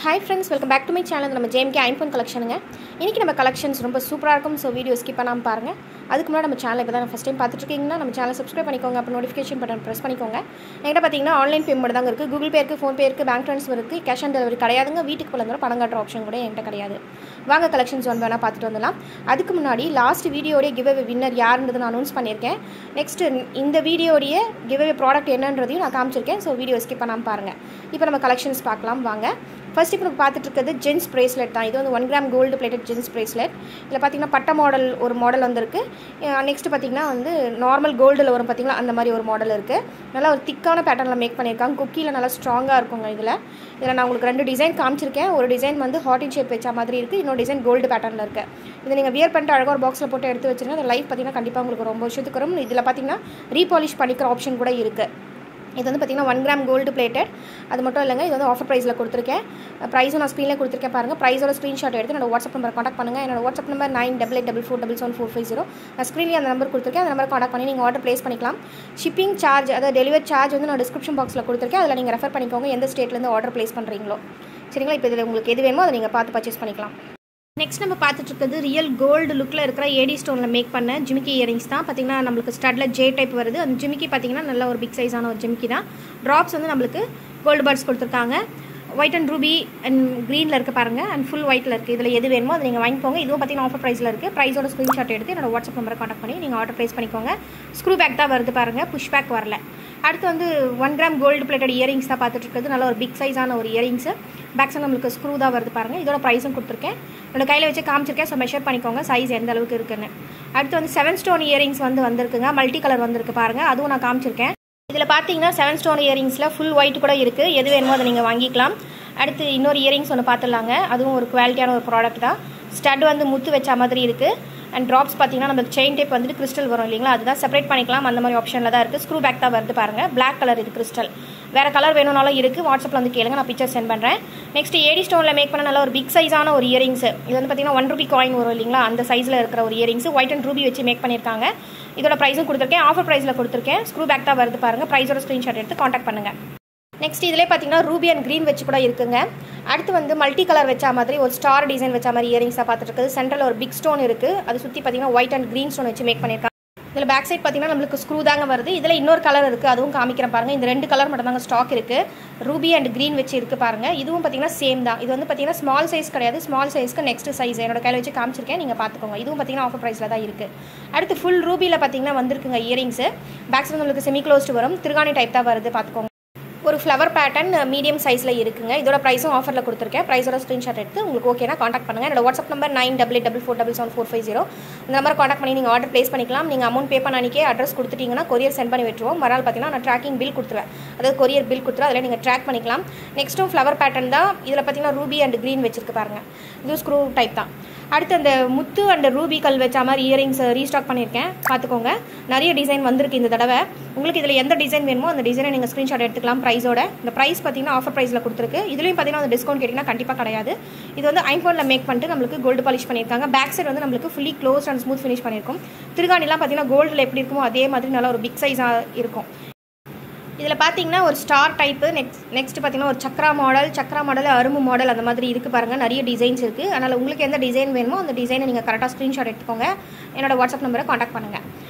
Hi friends, welcome back to my channel. நம்ம JMK iPhone collectionங்க. இன்னைக்கு நம்ம collections ரொம்ப சூப்பரா இருக்கும். சோ வீடியோ ஸ்கிப் பண்ணாம பாருங்க. அதுக்கு முன்னாடி நம்ம சேனலை இப்பதான் ஃபர்ஸ்ட் டைம் பார்த்துட்டு இருக்கீங்கன்னா நம்ம சேனலை subscribe பண்ணிக்கோங்க. அப்ப notification button press பண்ணிக்கோங்க. என்கிட்ட பாத்தீங்கன்னா ஆன்லைன் பேமெண்ட் தாங்க இருக்கு. Google Pay இருக்கு, Phone Pay இருக்கு, bank transfer இருக்கு, cash on delivery கிடையாதுங்க. வீட்டுக்கு போலங்க பணம் கட்டுற ஆப்ஷன் கூட என்கிட்ட கிடையாது. வாங்க collections ஒன் வேணா பார்த்துட்டு வந்துடலாம். அதுக்கு முன்னாடி லாஸ்ட் வீடியோட giveaway winner யாருன்றதை நான் அனௌன்ஸ் பண்ணிருக்கேன். நெக்ஸ்ட் இந்த வீடியோட giveaway ப்ராடக்ட் என்னன்றதையும் நான் காமிச்சிருக்கேன். சோ வீடியோ ஸ்கிப் பண்ணாம பாருங்க. இப்போ நம்ம collections பார்க்கலாம் வாங்க. ஃபர்ஸ்ட் இப்போ பார்த்துட்டு இருக்கிறது ஜென்ஸ் பிரேஸ்லெட் தான். இது வந்து 1 gram gold plated gents bracelet. இதில் பார்த்தீங்கன்னா பட்ட மாடல் ஒரு மாடல் வந்திருக்கு. நெக்ஸ்ட் பார்த்தீங்கன்னா வந்து நார்மல் கோல்டில் வரும் பார்த்தீங்களா அந்த மாதிரி ஒரு மாடல் இருக்குது. நல்லா ஒரு திக்கான பேட்டர்னில் மேக் பண்ணியிருக்காங்க. குக்கியில் நல்லா ஸ்ட்ராங்காக இருக்குங்க. இதில் நான் உங்களுக்கு 2 டிசைன் காமிச்சிருக்கேன். ஒரு டிசைன் வந்து ஹார்ட் இன் ஷேப் வச்ச மாதிரி இருக்குது. இன்னொரு டிசைன் கோல்டு பேட்டர்னில் இருக்குது. இதை நீங்கள் வியர் பண்ணிட்டு அழகாக ஒரு பாக்ஸில் போட்டு எடுத்து வச்சுருங்க. அந்த லைஃப் பார்த்தீங்கன்னா கண்டிப்பாக உங்களுக்கு ரொம்ப வருஷத்துக்கு வரும். இதில் பார்த்தீங்கன்னா ரீபாலிஷ் பண்ணிக்கிற ஆப்ஷன் கூட இருக்குது. இது வந்து பார்த்தீங்கன்னா 1 கிராம் கோல்டு பிளேட்டட். அது மட்டும் இல்லைங்க, இது வந்து ஆஃபர் ப்ரைஸில் கொடுத்துருக்கேன். ப்ரைஸும் நான் ஸ்க்ரீனில் கொடுத்துருக்கேன் பாருங்கள். ப்ரைஸோட ஸ்க்ரீன்ஷாட் எடுத்து என்னோட வாட்ஸ்அப் நம்பர் காண்டாக்ட் பண்ணுங்கள். என்னோட வாட்ஸ்அப் நம்பர் 9884477450. நான் ஸ்க்ரீன்லேயே அந்த நம்பர் கொடுத்துருக்கேன். அந்த நம்பர் காண்டாக்ட் பண்ணி நீங்கள் ஆர்டர் ப்ளேஸ் பண்ணிக்கலாம். ஷிப்பிங் சார்ஜ் அதாவது டெலிவரி சார்ஜ் வந்து நான் டிஸ்கிரிப்ஷன் பாக்ஸில் கொடுத்துருக்கேன். அதில் நீங்கள் ரெஃபர் பண்ணிக்கோங்க எந்த ஸ்டேட்லேருந்து ஆர்டர் ப்ளேஸ் பண்ணுறீங்களோ. சரிங்களா? இப்போ இதில் உங்களுக்கு எது வேணுமோ அதை நீங்கள் பார்த்து பர்ச்சேஸ் பண்ணிக்கலாம். நெக்ஸ்ட் நம்ம பார்த்துட்டு இருக்கிறது ரியல் கோல்டு லுக்கில் இருக்கிற ஏடி ஸ்டோனில் மேக் பண்ண ஜிமிக்கி இயரிங்ஸ் தான். பார்த்தீங்கன்னா நம்மளுக்கு ஸ்டட்டில் ஜே டைப் வருது. அந்த ஜிமிக்கி பார்த்தீங்கன்னா நல்ல ஒரு பிக் சைஸான ஒரு ஜிமிக்கி தான். ட்ராப்ஸ் வந்து நம்மளுக்கு கோல்டு பர்ட்ஸ் கொடுத்துருக்காங்க. ஒயிட் அண்ட் ரூபி அண்ட் க்ரீனில் இருக்குது பாருங்கள். அண்ட் ஃபுல் ஒயிட்டில் இருக்குது. இதில் எது வேணுமோ அதை நீங்கள் வாங்கிக்கோங்க. இதுவும் பார்த்தீங்கன்னா ஆஃபர் ப்ரைஸில் இருக்குது. ப்ரைஸோட ஸ்க்ரீன்ஷாட் எடுத்து என்னோட வாட்ஸ்அப் நம்பரை காண்டாக்ட் பண்ணி நீங்கள் ஆர்டர் ப்ளேஸ் பண்ணிக்கோங்க. ஸ்க்ரூ பேக் தான் வருது பாருங்கள், புஷ் பேக் வரல. அடுத்து வந்து 1 கிராம் கோல்டு பிளேட்டட் இயரிங்ஸ் தான் பார்த்துட்டு இருக்குது. நல்ல ஒரு பிக் சைஸான ஒரு இயரிங்ஸு. பேக் சைடு நம்மளுக்கு ஸ்க்ரூ தான் வருது பாருங்கள். இதோட ப்ரைஸும் கொடுத்துருக்கேன். என்னோட கையில் வச்சு காமிச்சிருக்கேன். ஸோ மெஷர் பண்ணிக்கோங்க சைஸ் எந்த அளவுக்கு இருக்குன்னு. அடுத்து வந்து 7 ஸ்டோன் இயரிங்ஸ் வந்து வந்திருக்குங்க. மல்டி கலர் வந்திருக்கு பாருங்கள். அதுவும் நான் காமிச்சிருக்கேன். இதில் பார்த்தீங்கன்னா 7 ஸ்டோன் இயரிங்ஸில் ஃபுல் ஒயிட் கூட இருக்குது. எது வேணுமோ அதை நீங்கள் வாங்கிக்கலாம். அடுத்து இன்னொரு இயரிங்ஸ் ஒன்று பார்த்துடலாங்க. அதுவும் ஒரு குவாலிட்டியான ஒரு ப்ராடக்ட் தான். ஸ்டட் வந்து முத்து வச்ச மாதிரி இருக்குது. அண்ட் ட்ராப்ஸ் பார்த்தீங்கன்னா நம்மளுக்கு செயின் டைப் வந்துட்டு கிறிஸ்டல் வரும் இல்லைங்களா, அதுதான் செப்பரேட் பண்ணிக்கலாம். அந்த மாதிரி ஆப்ஷனில் தான் இருக்குது. ஸ்க்ரூ பேக் தான் வருது பாருங்கள். பிளாக் கலர் இது கிறிஸ்டல். வேறு கலர் வேணும்னாலும் இருக்குது. வாட்ஸ்அப்பில் வந்து கேளுங்க, நான் பிக்சர் சென்ட் பண்ணுறேன். நெக்ஸ்ட் ஏடி ஸ்டோனில் மேக் பண்ண நல்ல ஒரு பிக் சைஸான ஒரு இயரிங்ஸ். இது வந்து பார்த்தீங்கன்னா 1 ரூபி காயின் வரும் இல்லைங்களா, அந்த சைஸில் இருக்கிற ஒரு இயரிங்ஸ். ஒயிட் அண்ட் ரூபி வச்சு மேக் பண்ணியிருக்காங்க. இதோட ப்ரைஸும் கொடுத்துருக்கேன். ஆஃபர் ப்ரைஸில் கொடுத்துருக்கேன். ஸ்க்ரூ பேக் தான் வருது பாருங்கள். ப்ரைஸோட ஸ்க்ரீன்ஷாட் எடுத்து காண்டாக்ட் பண்ணுங்கள். நெக்ஸ்ட் இதிலே பார்த்தீங்கன்னா ரூபி அண்ட் க்ரீன் வச்சு கூட இருக்குங்க. அடுத்து வந்து மல்டி கலர் வச்ச மாதிரி ஒரு ஸ்டார் டிசைன் வச்ச மாதிரி இயரிங்ஸாக பார்த்துட்டு இருக்குது. சென்டரில் ஒரு பிக் ஸ்டோன் இருக்குது. அது சுற்றி பார்த்தீங்கன்னா ஒயிட் அண்ட் க்ரீன் ஸ்டோன் வச்சு மேக் பண்ணியிருக்காங்க. இதில் பேக் சைட் பார்த்தீங்கன்னா நம்மளுக்கு ஸ்க்ரூ தாங்க வருது. இதில் இன்னொரு கலர் இருக்குது, அதுவும் காமிக்கிறேன் பாருங்கள். இந்த 2 கலர் மட்டும் தாங்க ஸ்டாக் இருக்குது. ரூபி அண்ட் க்ரீன் வச்சு இருக்குது பாருங்கள். இதுவும் பார்த்தீங்கன்னா சேம் தான். இது வந்து பார்த்தீங்கன்னா ஸ்மால் சைஸ் கிடையாது. ஸ்மால் சைஸ்க்கு நெக்ஸ்ட் சைஸ் என்னோட கையில் வச்சு காமிச்சிருக்கேன், நீங்கள் பார்த்துக்கோங்க. இதுவும் பார்த்தீங்கன்னா ஆஃபர் ப்ரைஸில் தான் இருக்குது. அடுத்து ஃபுல் ரூபியில் பார்த்தீங்கன்னா வந்திருக்குங்க இயரிங்ஸு. பேக் சைடு நம்மளுக்கு செமி க்ளோஸ்டு வரும். திருகாணி டைப் தான் வருது, பார்த்துக்கோங்க. ஒரு ஃப்ளவர் பேட்டர்ன் மீடியம் சைஸில் இருக்குங்க. இதோட ப்ரைஸும் ஆஃபரில் கொடுத்துருக்கேன். ப்ரைஸோட ஸ்க்ரீன்ஷாட் எடுத்து உங்களுக்கு ஓகேனா காண்டாக்ட் பண்ணுங்கள். என்னோட வாட்ஸ்அப் நம்பர் 9884477450. இந்த நம்பர் காண்டாக்ட் பண்ணி நீங்கள் ஆர்டர் ப்ளேஸ் பண்ணிக்கலாம். நீங்கள் அமௌண்ட் பே பண்ண அன்றைக்கே அட்ரஸ் கொடுத்துட்டிங்கன்னா கொரியர் சென்ட் பண்ணி விட்டுருவோம். மறுநாள் பார்த்தீங்கன்னா நான் ட்ராக்கிங் பில் கொடுத்துருவேன். அதாவது கொரியர் பில் கொடுத்துருவேன். அதில் நீங்கள் ட்ராக் பண்ணிக்கலாம். நெக்ஸ்ட்டும் ஃப்ளவர் பேட்டர்ன் தான். இதில் பார்த்தீங்கன்னா ரூபி அண்ட் க்ரீன் வச்சிருக்கு பாருங்கள். இது ஸ்க்ரூ டைப் தான். அடுத்து அந்த முத்து அண்ட் ரூபி கல் வச்ச மாதிரி இயரிங்ஸ் ரீஸ்டாக் பண்ணியிருக்கேன், பார்த்துக்கோங்க. நிறைய டிசைன் வந்திருக்கு இந்த தடவை. உங்களுக்கு இதில் எந்த டிசைன் வேணுமோ அந்த டிசைனை நீங்கள் ஸ்க்ரீன்ஷாட் எடுத்துக்கலாம். ப்ரைஸோட இந்த ப்ரைஸ் பார்த்தீங்கன்னா ஆஃபர் ப்ரைஸில் கொடுத்துருக்கு. இதுலேயும் பார்த்தீங்கன்னா அந்த டிஸ்கவுண்ட் கேட்டிங்கன்னா கண்டிப்பாக கிடையாது. இது வந்து ஐஃபோனில் மேக் பண்ணிட்டு நம்மளுக்கு கோல்டு பாலிஷ் பண்ணியிருக்காங்க. பேக் சைடு வந்து நம்மளுக்கு fully close and smooth finish பண்ணியிருக்கும். திருகாணிலாம் பார்த்தீங்கன்னா கோல்டில் எப்படி இருக்குமோ அதே மாதிரி நல்லா ஒரு பிக் சைஸாக இருக்கும். இதில் பார்த்தீங்கன்னா ஒரு ஸ்டார் டைப்பு. நெக்ஸ்ட் பார்த்தீங்கன்னா ஒரு சக்ரா மாடல் அரும்பு மாடல் அந்த மாதிரி இருக்குது பாருங்கள். நிறைய டிசைன்ஸ் இருக்குது. அதனால் உங்களுக்கு எந்த டிசைன் வேணுமோ அந்த டிசைனை நீங்கள் கரெக்டாக ஸ்க்ரீன்ஷாட் எடுத்துக்கோங்க. என்னோட வாட்ஸ்அப் நம்பரை காண்டாக்ட் பண்ணுங்கள்.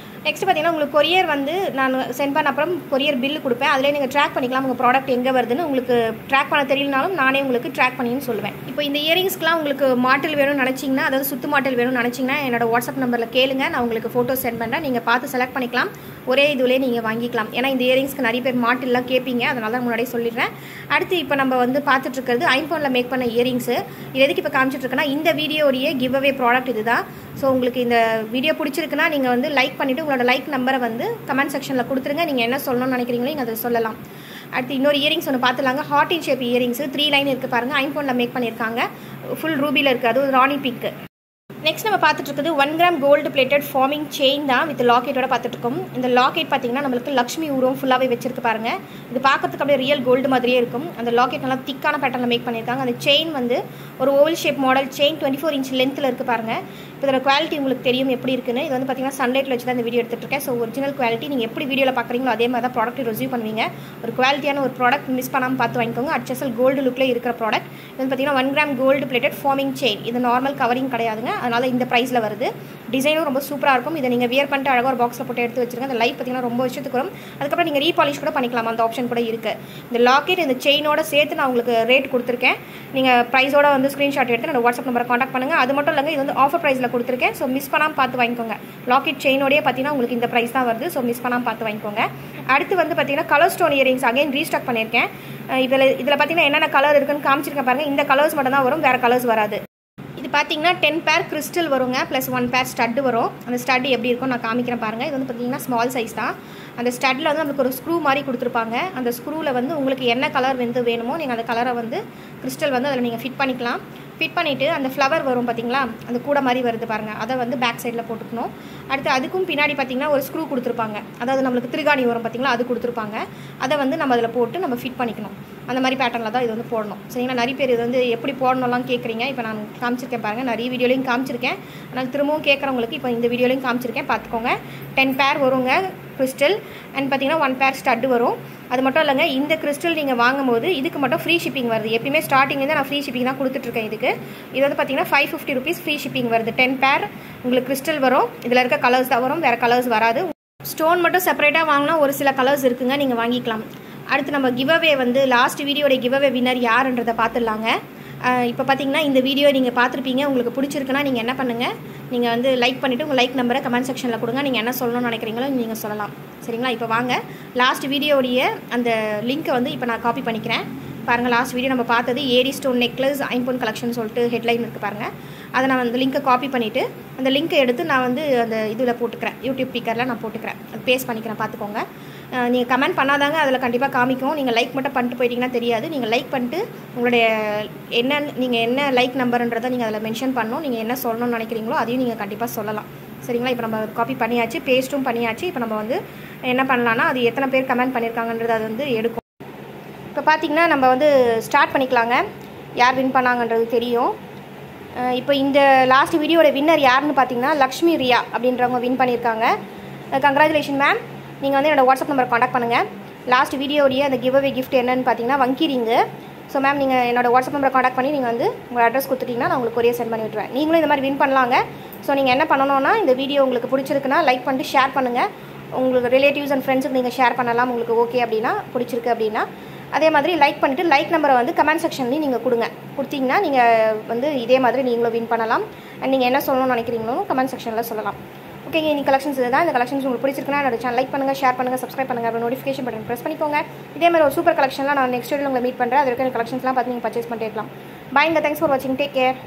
நெக்ஸ்ட் பார்த்தீங்கன்னா உங்களுக்கு கொரியர் வந்து நான் சென்ட் பண்ண அப்புறம் கொரியர் பில்லு கொடுப்பேன். அதிலே நீங்கள் ட்ராக் பண்ணிக்கலாம் உங்கள் ப்ராடக்ட் எங்கே வருதுன்னு. உங்களுக்கு ட்ராக் பண்ண தெரியலனாலும் நானே உங்களுக்கு ட்ராக் பண்ணின்னு சொல்லுவேன். இப்போ இந்த இயரிங்ஸ்க்குலாம் உங்களுக்கு மாட்டில் வேணும்னு நினச்சிங்கன்னா, அதாவது சுத்து மாட்டில் வேணும்னு நினச்சிங்கன்னா என்னோட வாட்ஸ்அப் நம்பரில் கேளுங்க, நான் உங்களுக்கு ஃபோட்டோஸ் சென்ட் பண்ணுறேன். நீங்கள் பார்த்து செலக்ட் பண்ணிக்கலாம். ஒரே இதுலேயே நீங்கள் வாங்கிக்கலாம். ஏன்னா இந்த இயரிங்ஸ்க்கு நிறைய பேர் மாட்டில்லாம் கேட்பீங்க, அதனால தான் முன்னாடியே சொல்லிடுறேன். அடுத்து இப்போ நம்ம வந்து பார்த்துட்டு இருக்கிறது ஐஃபோனில் மேக் பண்ண இயரிங்ஸு. இது எதுக்கு இப்போ காமிச்சிட்டு இருக்கேன்னா, இந்த வீடியோடைய கிவ் அவே ப்ராடக்ட் இது தான். ஸோ உங்களுக்கு இந்த வீடியோ பிடிச்சிருக்குன்னா நீங்கள் வந்து லைக் பண்ணிவிட்டு உங்களோட லைக் நம்பரை வந்து கமெண்ட் செக்ஷனில் கொடுத்துருங்க. நீங்கள் என்ன சொல்லணும்னு நினைக்கிறீங்களோ நீங்கள் அதை சொல்லலாம். அடுத்து இன்னொரு இயரிங்ஸ் ஒன்று பார்த்துலாங்க. Heart in shape earrings 3 line இருக்குது பாருங்கள். ஐஃபோனில் மேக் பண்ணியிருக்காங்க. ஃபுல் ரூபியில் இருக்குது. அது ராணி பிங்க். நெக்ஸ்ட் நம்ம பார்த்துட்டு இருக்குது 1 gram gold plated forming chain தான் வித் லாக்கெட்டோட பார்த்துட்டு இருக்கோம். இந்த லாக்கெட் பார்த்தீங்கன்னா நம்மளுக்கு லக்ஷ்மி உருவம் ஃபுல்லாகவே வச்சிருக்கு பாருங்க. இது பார்க்கறதுக்கு அப்படியே ரியல் கோல்டு மாதிரியே இருக்கும். அந்த லாக்கெட் நல்லா திக்கான பேட்டர்னில் மேக் பண்ணியிருக்காங்க. அந்த செயின் வந்து ஒரு oval shape model chain 24 inch லென்த்தில் இருக்குது பாருங்க. இப்போ இதோட குவாலிட்டி உங்களுக்கு தெரியும் எப்படி இருக்குன்னு. இது வந்து பார்த்தீங்கன்னா சன்லைட்டில் வச்சு தான் இந்த வீடியோ எடுத்துகிட்டு இருக்கேன். ஸோ ஒரிஜினல் குவாலிட்டி நீங்கள் எப்படி வீடியோவில் பார்க்குறீங்களோ அதே மாதிரி தான் ப்ராடக்ட் ரிவ்யூ பண்ணுவீங்க. ஒரு குவாலிட்டியான ஒரு ப்ராடக்ட் மிஸ் பண்ணாமல் பார்த்து வாங்கிக்கோங்க. HSL கோல்டு லுக்கில் இருக்கிற ப்ராடக்ட். இது வந்து பார்த்தீங்கன்னா 1 gram gold plated forming chain. இது நார்மல் கவரிங் கிடையாதுங்க, அதனால் இந்த ப்ரைஸில் வருது. டிசைனும் ரொம்ப சூப்பராக இருக்கும். இதை நீங்கள் வியர் பண்ணிட்டு அழகாக ஒரு பாக்ஸில் போட்டு எடுத்து வச்சுருங்க. அந்த லைஃப் பார்த்தீங்கன்னா ரொம்ப வருஷத்துக்கு வரும். அதுக்கப்புறம் நீங்கள் ரீபாலிஷ் கூட பண்ணிக்கலாம், அந்த ஆப்ஷன் கூட இருக்குது. இந்த லாக்கெட் இந்த செயினோட சேர்த்து நான் உங்களுக்கு ரேட் கொடுத்துருக்கேன். நீங்கள் ப்ரைஸோட வந்து ஸ்க்ரீன்ஷாட் எடுத்து என்னோட வாட்ஸ்அப் நம்பரை காண்டாக்ட் பண்ணுங்கள். அது மட்டும் இல்லைங்க, இது வந்து ஆஃபர் ப்ரைஸில் கொடுத்துருக்கேன். ஸோ மிஸ் பண்ணாமல் பார்த்து வாங்கிக்கோங்க. லாக்கெட் செயினோடய பார்த்தீங்கன்னா உங்களுக்கு இந்த ப்ரைஸ் தான் வருது. ஸோ மிஸ் பண்ணாமல் பார்த்து வாங்கிக்கோங்க. அடுத்து வந்து பார்த்தீங்கன்னா colour stone earrings again restock பண்ணியிருக்கேன். இதில் பார்த்தீங்கன்னா என்னென்ன கலர் இருக்குன்னு காமிச்சிருக்கேன் பாருங்கள். இந்த கலர்ஸ் மட்டும் தான் வரும், வேறு கலர்ஸ் வராது. இது பார்த்தீங்கன்னா 10 பேர் கிறிஸ்டல் வருங்க, ப்ளஸ் 1 பேர் ஸ்டட்டு வரும். அந்த ஸ்டட் எப்படி இருக்கும் நான் காமிக்கிறேன் பாருங்கள். இது வந்து பார்த்தீங்கன்னா ஸ்மால் சைஸ் தான். அந்த ஸ்டட்டில் வந்து நம்மளுக்கு ஒரு ஸ்க்ரூ மாதிரி கொடுத்துருப்பாங்க. அந்த ஸ்க்ரூவில் வந்து உங்களுக்கு என்ன கலர் வந்து வேணுமோ நீங்கள் அந்த கலரை வந்து கிறிஸ்டல் வந்து அதில் நீங்கள் ஃபிட் பண்ணிக்கலாம். ஃபிட் பண்ணிவிட்டு அந்த ஃப்ளவர் வரும் பார்த்தீங்களா, அந்த கூட மாதிரி வருது பாருங்கள், அதை வந்து பேக் சைடில் போட்டுக்கணும். அடுத்து அதுக்கும் பின்னாடி பார்த்தீங்கன்னா ஒரு ஸ்க்ரூ கொடுத்துருப்பாங்க. அதாவது நம்மளுக்கு திருகாணி வரும் பார்த்தீங்களா, அது கொடுத்துருப்பாங்க. அதை வந்து நம்ம அதில் போட்டு நம்ம ஃபிட் பண்ணிக்கணும். அந்த மாதிரி பேட்டர்னில் தான் இது வந்து போடணும். சரிங்களா? நிறைய பேர் இது வந்து எப்படி போடணும்லாம் கேட்குறீங்க. இப்போ நான் காமிச்சிருக்கேன் பாருங்கள், நிறைய வீடியோலையும் காமிச்சிருக்கேன். ஆனால் திரும்பவும் கேட்குறவங்களுக்கு இப்போ இந்த வீடியோலையும் காமிச்சிருக்கேன், பார்த்துக்கோங்க. 10 பேர் வருங்க கிறிஸ்டல் அண்ட் பார்த்தீங்கன்னா 1 பேர் ஸ்டட்டு வரும். அது மட்டும் இல்லைங்க, இந்த கிறிஸ்டல் நீங்கள் வாங்கும்போது இதுக்கு மட்டும் ஃப்ரீ ஷிப்பிங் வருது. எப்பயுமே ஸ்டார்டிங்லேருந்து நான் ஃப்ரீ ஷிப்பிங் தான் கொடுத்துட்ருக்கேன். இது வந்து பார்த்தீங்கன்னா 550 rupees ஃப்ரீ ஷிப்பிங் வருது. 10 பேர் உங்களுக்கு கிறிஸ்டல் வரும். இதில் இருக்க கலர்ஸ் தான் வரும், வேறு கலர்ஸ் வராது. ஸ்டோன் மட்டும் செப்பரேட்டாக வாங்கினா ஒரு சில கலர்ஸ் இருக்குங்க, நீங்கள் வாங்கிக்கலாம். அடுத்து நம்ம கிவ்அவே வந்து லாஸ்ட் வீடியோடைய கிவ்அவே வின்னர் யாருன்றதை பார்த்துடலாங்க. இப்போ பார்த்தீங்கன்னா இந்த வீடியோ நீங்கள் பார்த்துருப்பீங்க. உங்களுக்கு பிடிச்சிருக்குன்னா நீங்கள் என்ன பண்ணுங்கள், நீங்கள் வந்து லைக் பண்ணிவிட்டு உங்கள் லைக் நம்பரை கமெண்ட் செக்ஷனில் கொடுங்க. நீங்கள் என்ன சொல்லணும்னு நினைக்கிறீங்களோ நீங்கள் சொல்லலாம். சரிங்களா? இப்போ வாங்க லாஸ்ட் வீடியோடைய அந்த லிங்க்கை வந்து இப்போ நான் காப்பி பண்ணிக்கிறேன். பாருங்கள், லாஸ்ட் வீடியோ நம்ம பார்த்தது ஏரி ஸ்டோன் நெக்லஸ் ஐம்பொன் கலெக்ஷன் சொல்லிட்டு ஹெட்லைன் இருக்குது பாருங்கள். அதை நான் அந்த லிங்க்கை காப்பி பண்ணிவிட்டு அந்த லிங்க்கை எடுத்து நான் வந்து அந்த இதில் போட்டுக்கிறேன், யூடியூப் பிக்கரில் நான் போட்டுக்கிறேன், அது பேஸ்ட் பண்ணிக்கிறேன். பார்த்துக்கோங்க. நீங்கள் கமெண்ட் பண்ணாதாங்க அதில் கண்டிப்பாக காமிக்கும். நீங்கள் லைக் மட்டும் பண்ணிட்டு போயிட்டீங்கன்னா தெரியாது. நீங்கள் லைக் பண்ணிட்டு உங்களுடைய நீங்கள் என்ன லைக் நம்பர்ன்றதை நீங்கள் அதில் மென்ஷன் பண்ணணும். நீங்கள் என்ன சொல்லணும்னு நினைக்கிறீங்களோ அதையும் நீங்கள் கண்டிப்பாக சொல்லலாம். சரிங்களா? இப்போ நம்ம காப்பி பண்ணியாச்சு, பேஸ்ட்டும் பண்ணியாச்சு. இப்போ நம்ம வந்து என்ன பண்ணலான்னா அது எத்தனை பேர் கமெண்ட் பண்ணியிருக்காங்கன்றது அது வந்து எடுக்கும். இப்போ பார்த்தீங்கன்னா நம்ம வந்து ஸ்டார்ட் பண்ணிக்கலாங்க. யார் வின் பண்ணாங்கன்றது தெரியும். இப்போ இந்த லாஸ்ட் வீடியோட வின்னர் யாருன்னு பார்த்தீங்கன்னா லக்ஷ்மி ரியா அப்படின்றவங்க வின் பண்ணியிருக்காங்க. Congratulation ma'am. நீங்கள் வந்து என்னோடய வாட்ஸ்அப் நம்பர் காண்டாக்ட் பண்ணுங்கள். லாஸ்ட் வீடியோடைய அந்த கிவ்அவே கிஃப்ட் என்னன்னு பார்த்தீங்கன்னா வங்கி ரிங்கு. ஸோ மேம் நீங்கள் என்னோட வாட்ஸ்அப் நம்பரை காண்டாக்ட் பண்ணி நீங்கள் வந்து உங்கள் அட்ரஸ் கொடுத்துட்டிங்கன்னா நான் உங்களுக்கு கொரியர் சென்ட் பண்ணி விட்டுருவேன். நீங்களும் இந்த மாதிரி வின் பண்ணலாங்க. ஸோ நீங்கள் என்ன பண்ணணும்னா இந்த வீடியோ உங்களுக்கு பிடிச்சிருக்குன்னா லைக் பண்ணிட்டு ஷேர் பண்ணுங்கள். உங்களுக்கு ரிலேட்டிவ்ஸ் அண்ட் ஃப்ரெண்ட்ஸுக்கு நீங்கள் ஷேர் பண்ணலாம், உங்களுக்கு ஓகே அப்படின்னா, பிடிச்சிருக்கு அப்படின்னா. அதே மாதிரி லைக் பண்ணிவிட்டு லைக் நம்பரை வந்து கமெண்ட் செக்ஷன்லேயும் நீங்கள் கொடுத்தீங்கன்னா நீங்கள் வந்து இதே மாதிரி நீங்களும் வின் பண்ணலாம். அண்ட் நீங்கள் என்ன சொல்லணும்னு நினைக்கிறீங்களோ கமெண்ட் செக்ஷனில் சொல்லலாம். ஓகேங்க, இந்த கலெக்ஷன்ஸ் தான். இந்த கலெக்ஷன்ஸ் உங்களுக்கு பிடிச்சிருக்குன்னா என்னோட சேனல் லைக் பண்ணுங்கள், ஷேர் பண்ணுங்கள், சப்ஸ்கிரைப் பண்ணுங்கள், அப்புறம் நோட்டிஃபிகேஷன் பட்டன் ப்ரெஸ் பண்ணிக்கோங்க. இதே மாதிரி ஒரு சூப்பர் கலெக்ஷன்லாம் நான் நெக்ஸ்ட் வீடியோவில் உங்களை மீட் பண்ணுறேன். அது வரைக்கும் கலெக்ஷன்ஸ்லாம் பார்த்து நீங்கள் பர்ச்சேஸ் பண்ணிட்டே இருக்கலாம். பாய்ங்க, தேங்க்ஸ் ஃபார் வாட்சிங், டேக் கேர்.